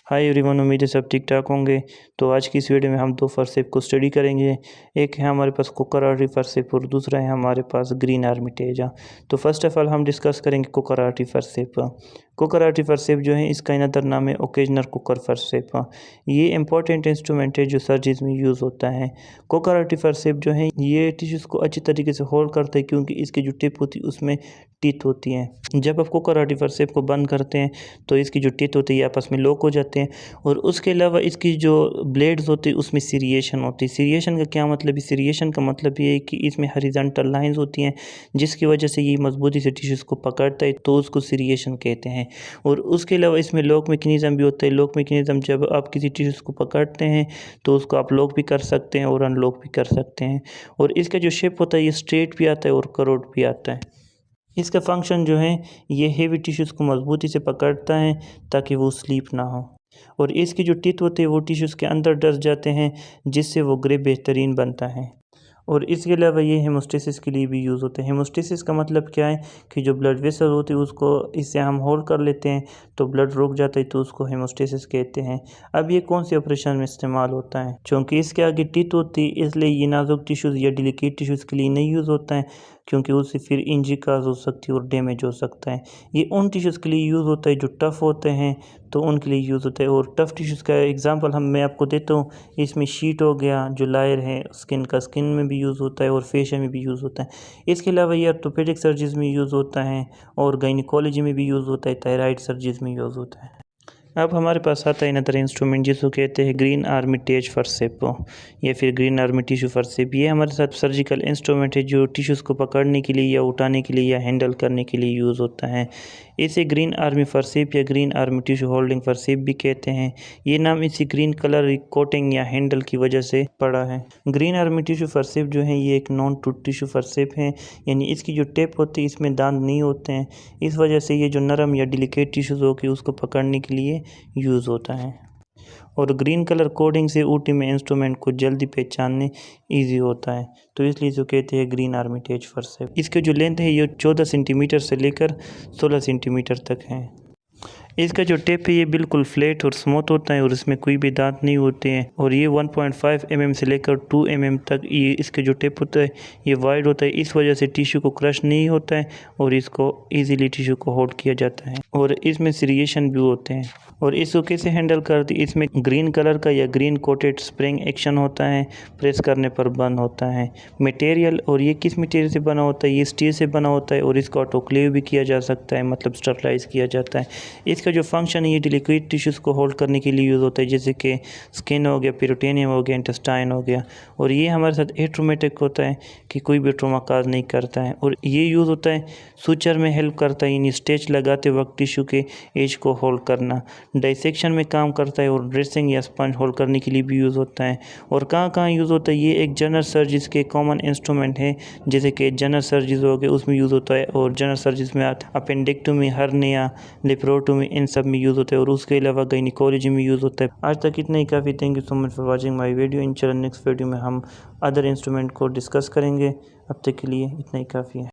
Hi everyone, उम्मीद है सब ठीक ठाक होंगे। तो आज की इस वीडियो में हम दो फरसेप को स्टडी करेंगे। एक है हमारे पास कोकाराटी फरसेप और दूसरा है हमारे पास ग्रीन आर्मिटेजा। तो फर्स्ट ऑफ ऑल हम डिस्कस करेंगे कोकाराटी फरसेप। कोकाराटी फरसेप जो है इसका अनदर नाम है ओकेजनल कुकर फरसेप। ये इंपॉर्टेंट इंस्ट्रूमेंट है जो सर्जरीज में यूज़ होता है। कोकाराटी फरसेप जो है ये टिश्यूज़ को अच्छी तरीके से होल्ड करता है क्योंकि इसकी जो टिप होती है उसमें टीथ होती हैं। जब आप कोकाराटी फरसेप को बंद करते हैं तो इसकी जो टीथ होती है ये आपस में लॉक हो जाते हैं और उसके अलावा इसकी जो ब्लेड्स होती है उसमें सीरिएशन होती है। सीरिएशन का क्या मतलब है? सीरिएशन का मतलब ये है कि इसमें हॉरिजॉन्टल लाइंस होती हैं जिसकी वजह से ये मजबूती से टिश्यूज़ को पकड़ता है, तो उसको सीरिएशन कहते हैं। और उसके अलावा इसमें लॉक मैकेनिज़्म भी होता है। लॉक मैकेनिज़्म जब आप किसी टिश्यूज़ को पकड़ते हैं तो उसको आप लॉक भी कर सकते हैं और अनलॉक भी कर सकते हैं। और इसका जो शेप होता है ये स्ट्रेट भी आता है और कर्व्ड भी आता है। इसका फंक्शन जो है ये हेवी टिश्यूज़ को मजबूती से पकड़ता है ताकि वो स्लीप ना हो। और इसकी जो टीथ होते हैं वो टिश्यूज़ के अंदर डस जाते हैं जिससे वो ग्रे बेहतरीन बनता है। और इसके अलावा ये हेमोस्टेसिस के लिए भी यूज़ होते हैं। हेमोस्टेसिस का मतलब क्या है कि जो ब्लड वेसल होती है उसको इससे हम होल्ड कर लेते हैं तो ब्लड रुक जाता है, तो उसको हेमोस्टेसिस कहते हैं। अब ये कौन से ऑपरेशन में इस्तेमाल होता है? क्योंकि इसके आगे टीथ होती है इसलिए ये नाजुक टिश्यूज़ या डिलिकेट टिश्यूज़ के लिए नहीं यूज़ होता है, क्योंकि उससे फिर इंजरी काज हो सकती है और डैमेज हो सकता है। ये उन टिश्यूज़ के लिए यूज़ होता है जो टफ़ होते हैं, तो उनके लिए यूज़ होता है। और टफ़ टिश्यूज़ का एग्जांपल मैं आपको देता हूँ। इसमें शीट हो गया, जो लायर है स्किन का, स्किन में भी यूज़ होता है और फेशियल में भी यूज़ होता है। इसके अलावा ये ऑर्थोपेडिक सर्जरीज में यूज़ होता है और गायनिकोलॉजी में भी यूज़ होता है, थायराइड सर्जरीज में यूज़ होता है। अब हमारे पास आता है अनदर इंस्ट्रूमेंट जिसको कहते हैं ग्रीन आर्मिटेज फरसेप या फिर ग्रीन आर्मी टिश्यू फरसेप। ये हमारे साथ सर्जिकल इंस्ट्रूमेंट है जो टिश्यूज़ को पकड़ने के लिए या उठाने के लिए या हैंडल करने के लिए यूज़ होता है। इसे ग्रीन आर्मी फरसेप या ग्रीन आर्मी टिश्यू होल्डिंग फरसेप भी कहते हैं। ये नाम इसी ग्रीन कलर कोटिंग या हैंडल की वजह से पड़ा है। ग्रीन आर्मी टिश्यू फरसेप जो है ये एक नॉन टूथ टिश्यू फरसेप है, यानी इसकी जो टेप होती है इसमें दांत नहीं होते हैं। इस वजह से ये जो नरम या डिलिकेट टिश्यूज़ होगी उसको पकड़ने के लिए यूज़ होता है। और ग्रीन कलर कोडिंग से ऊटी में इंस्ट्रूमेंट को जल्दी पहचानने इजी होता है, तो इसलिए जो कहते हैं ग्रीन आर्मिटेज फरसेप। इसके जो लेंथ है ये 14 सेंटीमीटर से लेकर 16 सेंटीमीटर तक है। इसका जो टेप है ये बिल्कुल फ्लैट और स्मूथ होता है और इसमें कोई भी दांत नहीं होते हैं। और ये 1.5 mm से लेकर 2 mm तक ये इसके जो टेप होता है ये वाइड होता है। इस वजह से टिश्यू को क्रश नहीं होता है और इसको इजीली टिश्यू को होल्ड किया जाता है। और इसमें सीरिएशन भी होते हैं। और इसको कैसे हैंडल करती, इसमें ग्रीन कलर का या ग्रीन कोटेड स्प्रिंग एक्शन होता है, प्रेस करने पर बंद होता है। मटेरियल, और ये किस मटेरियल से बना होता है? ये स्टील से बना होता है और इसको ऑटोक्लेव भी किया जा सकता है, मतलब स्टरलाइज किया जाता है। इसका जो फंक्शन है ये लिक्विड टिश्यूज़ को होल्ड करने के लिए यूज़ होता है, जैसे कि स्किन हो गया, पेरिटोनियम हो गया, इंटेस्टाइन हो गया। और ये हमारे साथ एट्रोमेटिक होता है कि कोई भी ट्रॉमा काज नहीं करता है। और ये यूज़ होता है सूचर में हेल्प करता है, यानी स्टेच लगाते वक्त टिश्यू के एज को होल्ड करना। डाइसेक्शन में काम करता है और ड्रेसिंग या स्पंज होल्ड करने के लिए भी यूज़ होता है। और कहाँ कहाँ यूज़ होता है? ये एक जनरल सर्जरीज के कॉमन इंस्ट्रूमेंट है, जैसे कि जनरल सर्जरीज हो गए उसमें यूज़ होता है। और जनरल सर्जरीज में अपेंडिक्टोमी, हर्निया, लेप्रोटोमी, इन सब में यूज़ होता है। और उसके अलावा गायनिकोलॉजी में यूज़ होता है। आज तक इतना ही काफ़ी। Thank you so much for watching my video. इंशाल्लाह नेक्स्ट वीडियो में हम अदर इंस्ट्रूमेंट को डिस्कस करेंगे। अब तक के लिए इतना ही काफ़ी है।